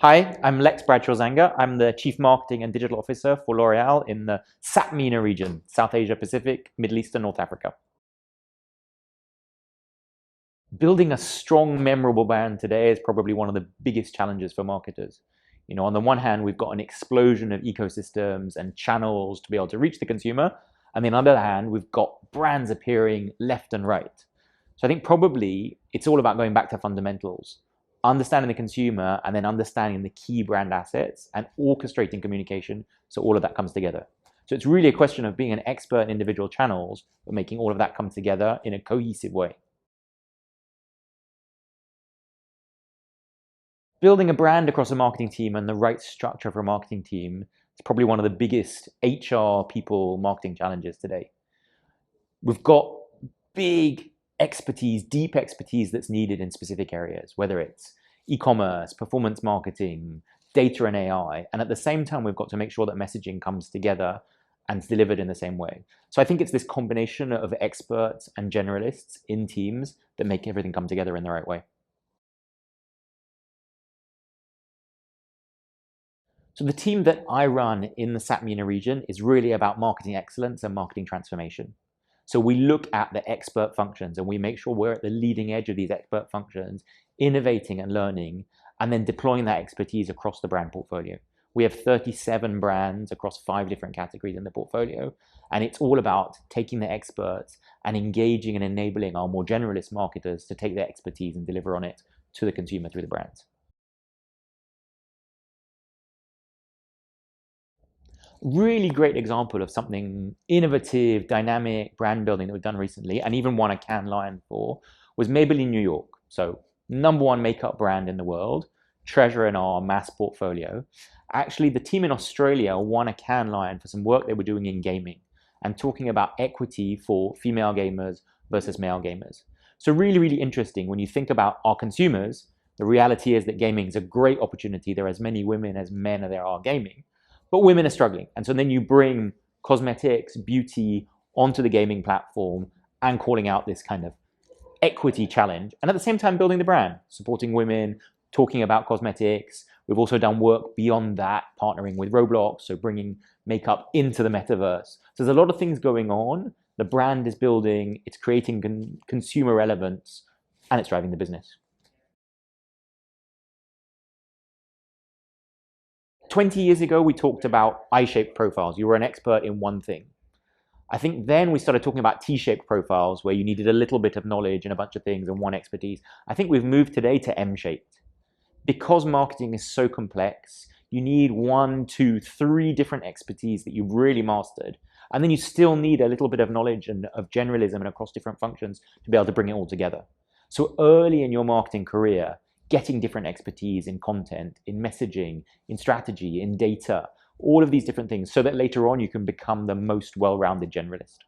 Hi, I'm Bradshaw Zanger. I'm the Chief Marketing and Digital Officer for L'Oreal in the SAP-MENA region, South Asia Pacific, Middle East and North Africa. Building a strong, memorable brand today is probably one of the biggest challenges for marketers. On the one hand, we've got an explosion of ecosystems and channels to be able to reach the consumer. And then on the other hand, we've got brands appearing left and right. So I think probably it's all about going back to fundamentals, understanding the consumer and then understanding the key brand assets and orchestrating communication so all of that comes together. So it's really a question of being an expert in individual channels, but making all of that come together in a cohesive way. Building a brand across a marketing team and the right structure for a marketing team is probably one of the biggest HR people marketing challenges today. We've got big expertise, deep expertise that's needed in specific areas, whether it's e-commerce, performance marketing, data and AI. And at the same time, we've got to make sure that messaging comes together and is delivered in the same way. So I think it's this combination of experts and generalists in teams that make everything come together in the right way. So the team that I run in the SAP-MENA region is really about marketing excellence and marketing transformation. So we look at the expert functions and we make sure we're at the leading edge of these expert functions, innovating and learning, and then deploying that expertise across the brand portfolio. We have 37 brands across 5 different categories in the portfolio, and it's all about taking the experts and engaging and enabling our more generalist marketers to take their expertise and deliver on it to the consumer through the brands. Really great example of something innovative, dynamic brand building that we've done recently, and even won a Cannes Lion for, was Maybelline New York. So #1 makeup brand in the world, treasure in our mass portfolio. Actually, the team in Australia won a Cannes Lion for some work they were doing in gaming and talking about equity for female gamers versus male gamers. So really, really interesting when you think about our consumers. The reality is that gaming is a great opportunity. There are as many women as men as there are gaming. But women are struggling. And so then you bring cosmetics, beauty onto the gaming platform and calling out this kind of equity challenge. And at the same time, building the brand, supporting women, talking about cosmetics. We've also done work beyond that, partnering with Roblox, so bringing makeup into the metaverse. So there's a lot of things going on. The brand is building, it's creating consumer relevance, and it's driving the business. 20 years ago, we talked about I-shaped profiles. You were an expert in one thing. I think then we started talking about T-shaped profiles where you needed a little bit of knowledge and a bunch of things and one expertise. I think we've moved today to M-shaped. Because marketing is so complex, you need 1, 2, 3 different expertise that you've really mastered. And then you still need a little bit of knowledge and of generalism and across different functions to be able to bring it all together. So early in your marketing career, getting different expertise in content, in messaging, in strategy, in data, all of these different things so that later on you can become the most well-rounded generalist.